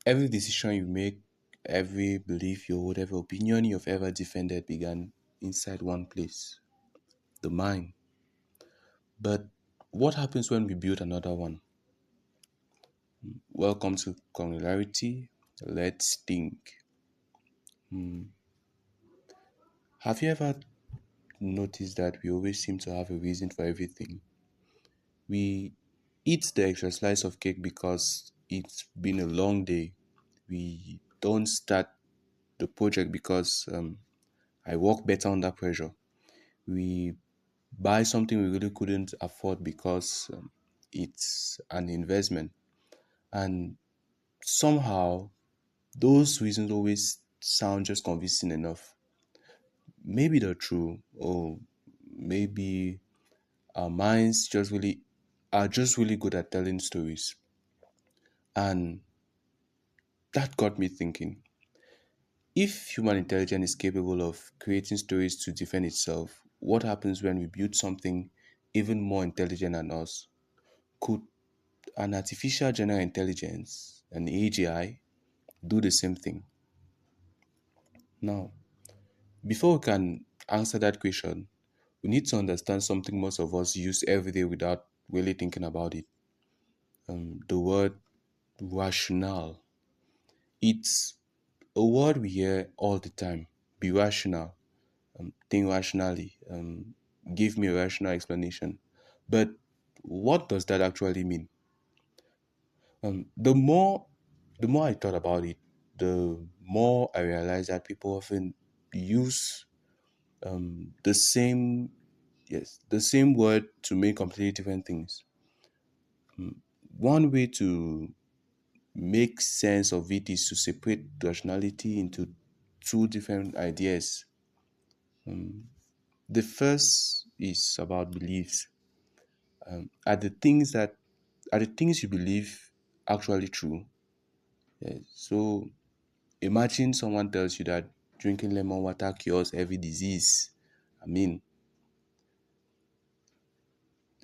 Every decision you make, every belief you hold, every opinion you've ever defended began inside one place, the mind. But what happens when we build another one? Welcome to Cognularity. Let's think. Have you ever noticed that we always seem to have a reason for everything? We eat the extra slice of cake because it's been a long day. We don't start the project because I work better under pressure. We buy something we really couldn't afford because it's an investment. And somehow, those reasons always sound just convincing enough. Maybe they're true, or maybe our minds just really good at telling stories. And that got me thinking. If human intelligence is capable of creating stories to defend itself, what happens when we build something even more intelligent than us? Could an artificial general intelligence, an AGI, do the same thing? Now, before we can answer that question, we need to understand something most of us use every day without really thinking about it. The word rational. It's a word we hear all the time. Be rational, think rationally, give me a rational explanation. But what does that actually mean? The more I thought about it, the more I realized that people often use the same the same word to mean completely different things. One way to make sense of it is to separate rationality into two different ideas. The first is about beliefs. Are the things that are the things you believe actually true? Yes. So imagine someone tells you that drinking lemon water cures every disease. I mean,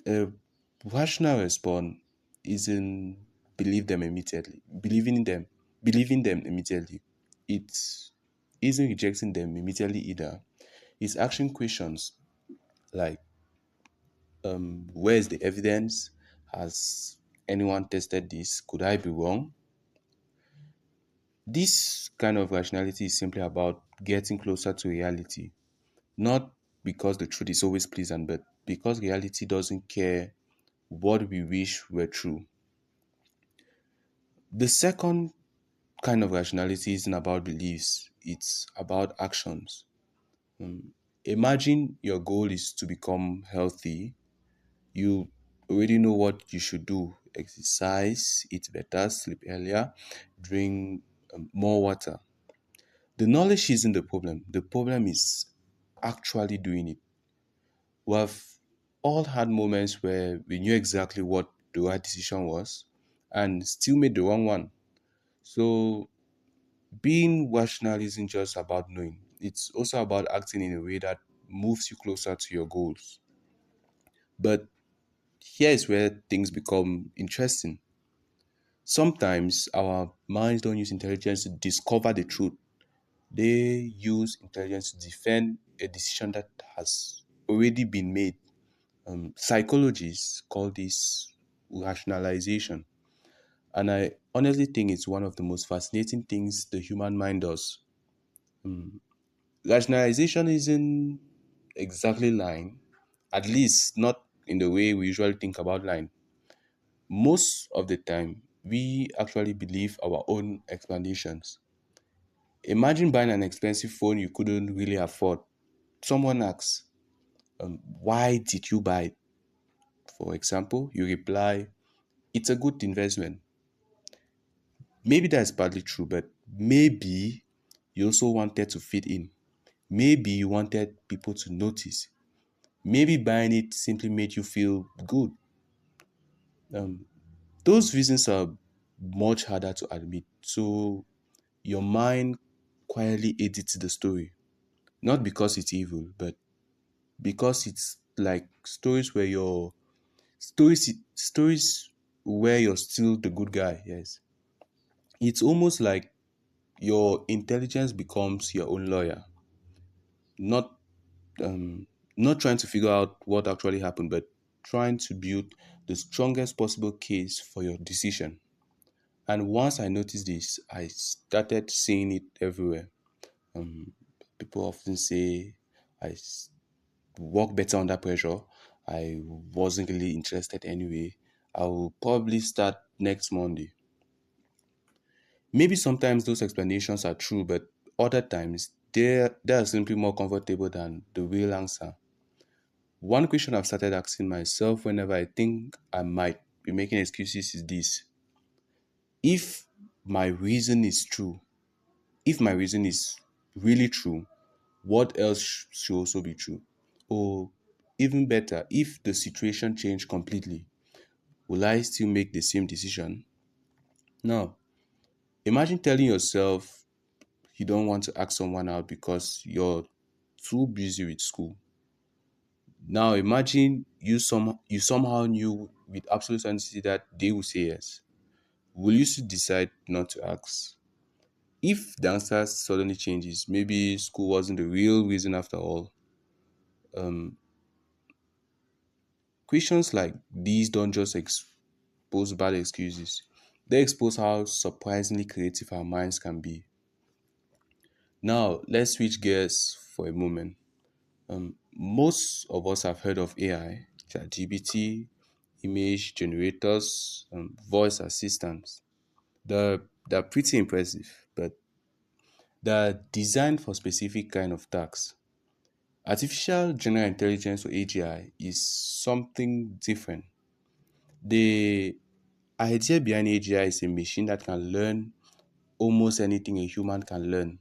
a rational response isn't believing them immediately. It isn't rejecting them immediately either. It's asking questions like, where is the evidence? Has anyone tested this? Could I be wrong? This kind of rationality is simply about getting closer to reality, not because the truth is always pleasant, but because reality doesn't care what we wish were true. The second kind of rationality isn't about beliefs, it's about actions. Imagine your goal is to become healthy. You already know what you should do: exercise, eat better, sleep earlier, drink more water. The knowledge isn't the problem is actually doing it. We have all had moments where we knew exactly what the right decision was and still made the wrong one. So being rational isn't just about knowing, it's also about acting in a way that moves you closer to your goals. But here is where things become interesting. Sometimes our minds don't use intelligence to discover the truth, they use intelligence to defend a decision that has already been made. Psychologists call this rationalization. And I honestly think it's one of the most fascinating things the human mind does. Rationalization isn't exactly lying, at least not in the way we usually think about lying. Most of the time, we actually believe our own explanations. Imagine buying an expensive phone you couldn't really afford. Someone asks, why did you buy it? For example, you reply, it's a good investment. Maybe that's partly true, but maybe you also wanted to fit in. Maybe you wanted people to notice. Maybe buying it simply made you feel good. Those reasons are much harder to admit. So your mind quietly edits the story. Not because it's evil, but because it's like stories where you're still the good guy. Yes. It's almost like your intelligence becomes your own lawyer, not um, not trying to figure out what actually happened, but trying to build the strongest possible case for your decision. And once I noticed this, I started seeing it everywhere. Um, People often say I work better under pressure. I wasn't really interested anyway. I will probably start next Monday. Maybe sometimes those explanations are true, but other times they are simply more comfortable than the real answer. One question I've started asking myself whenever I think I might be making excuses is this: if my reason is true, if my reason is really true, what else should also be true? Or even better, if the situation changed completely, will I still make the same decision? Now, imagine telling yourself you don't want to ask someone out because you're too busy with school. Now imagine you somehow knew with absolute certainty that they will say yes. Will you still decide not to ask? If the answer suddenly changes, maybe school wasn't the real reason after all. Questions like these don't just expose bad excuses. They expose how surprisingly creative our minds can be. Now, let's switch gears for a moment. Most of us have heard of AI, ChatGPT, image generators, voice assistants. They're pretty impressive, but they're designed for specific kind of tasks. Artificial general intelligence or AGI is something different. The idea behind AGI is a machine that can learn almost anything a human can learn,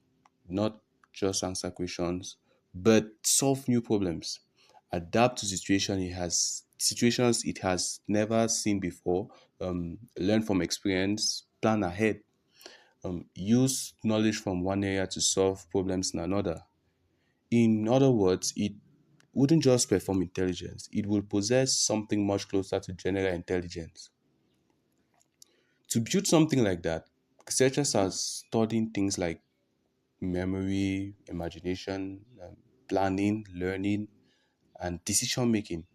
not just answer questions, but solve new problems, adapt to situations it has never seen before, learn from experience, plan ahead, use knowledge from one area to solve problems in another. In other words, it wouldn't just perform intelligence, it will possess something much closer to general intelligence. To build something like that, researchers are studying things like memory, imagination, planning, learning, and decision making.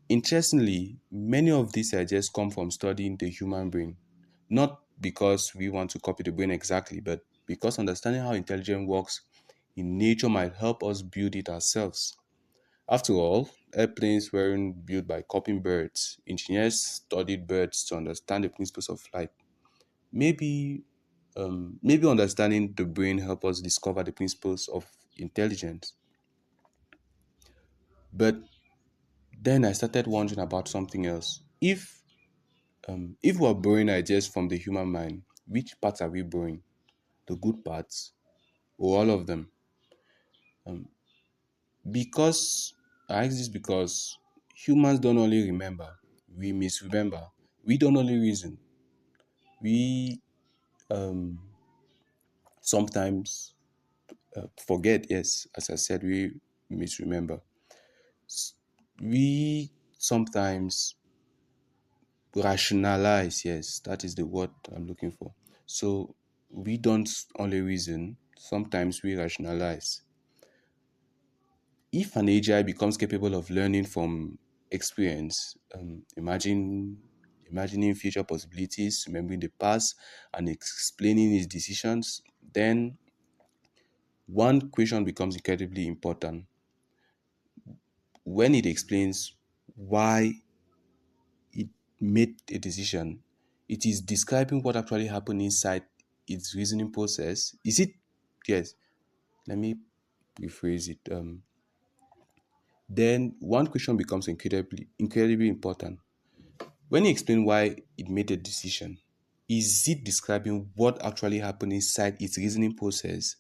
Interestingly, many of these ideas come from studying the human brain, not because we want to copy the brain exactly, but because understanding how intelligence works in nature might help us build it ourselves. After all, airplanes weren't built by copying birds. Engineers studied birds to understand the principles of flight. Maybe understanding the brain help us discover the principles of intelligence. But then I started wondering about something else. If we're borrowing ideas from the human mind, which parts are we borrowing? The good parts or all of them? Because I ask this because humans don't only remember, we misremember. We don't only reason. We sometimes forget. Yes, as I said, we misremember. We sometimes rationalize. Yes, that is the word I'm looking for. So we don't only reason, sometimes we rationalize. If an AGI becomes capable of learning from experience, imagining future possibilities, remembering the past, and explaining its decisions, then one question becomes incredibly important. When it explains why it made a decision, it is describing what actually happened inside its reasoning process. Is it? Yes. Let me rephrase it. Then one question becomes incredibly important. When you explain why it made a decision, is it describing what actually happened inside its reasoning process,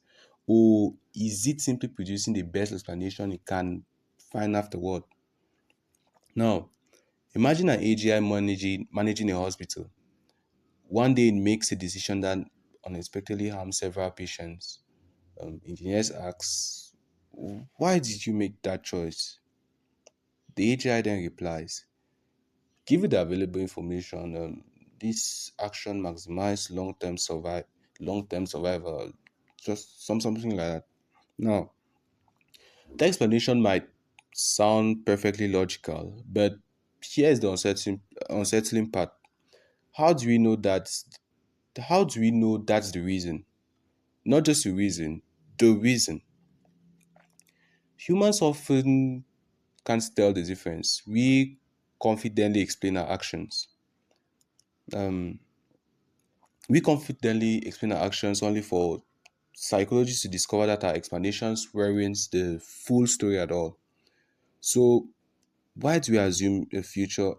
or is it simply producing the best explanation it can find afterward? Now, imagine an AGI managing a hospital. One day it makes a decision that unexpectedly harms several patients. Engineers ask, why did you make that choice? The AGI then replies, give it the available information. this action maximize long-term survival, just something like that. Now, the explanation might sound perfectly logical, but here's the unsettling part. How do we know that? How do we know that's the reason? Not just the reason, the reason. Humans often can't tell the difference. We confidently explain our actions. Um, we confidently explain our actions only for psychologists to discover that our explanations weren't the full story at all. So why do we assume a future?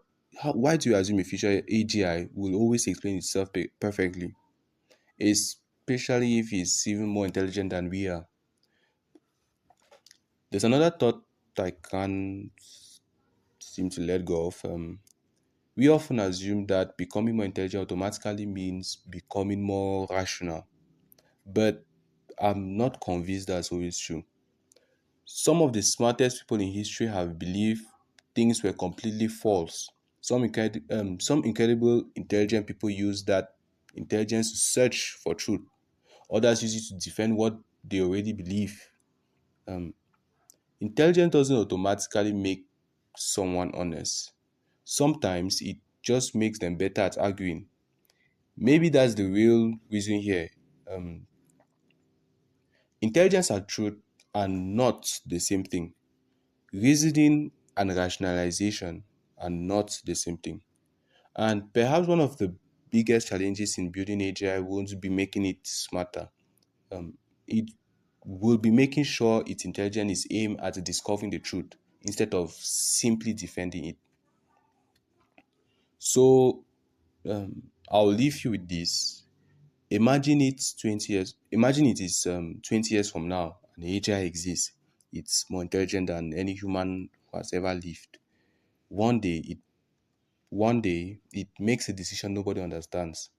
Why do you assume a future AGI will always explain itself perfectly, especially if it's even more intelligent than we are? There's another thought I can't seem to let go of. We often assume that becoming more intelligent automatically means becoming more rational, but I'm not convinced that's always true. Some of the smartest people in history have believed things were completely false. Some incredible intelligent people use that intelligence to search for truth. Others use it to defend what they already believe. Um, Intelligence doesn't automatically make someone honest. Sometimes it just makes them better at arguing. Maybe that's the real reason here. Um, Intelligence and truth are not the same thing. Reasoning and rationalization are not the same thing. And perhaps one of the biggest challenges in building AGI won't be making it smarter. It will be making sure its intelligence is aimed at discovering the truth instead of simply defending it. So I'll leave you with this. Imagine it's 20 years. Imagine it is 20 years from now and AGI exists. It's more intelligent than any human who has ever lived. One day it One day, it makes a decision nobody understands.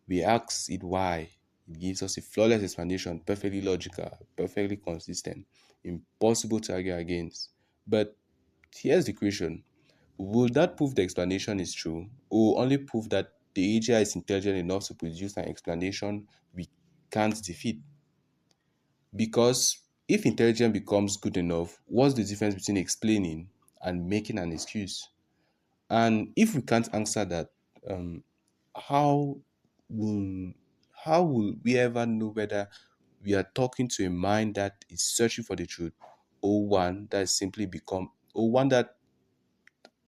We ask it why. It gives us a flawless explanation, perfectly logical, perfectly consistent, impossible to argue against. But here's the question. Will that prove the explanation is true, or only prove that the AGI is intelligent enough to produce an explanation we can't defeat? Because if intelligence becomes good enough, what's the difference between explaining and making an excuse? And if we can't answer that, um, how will how will we ever know whether we are talking to a mind that is searching for the truth, or one that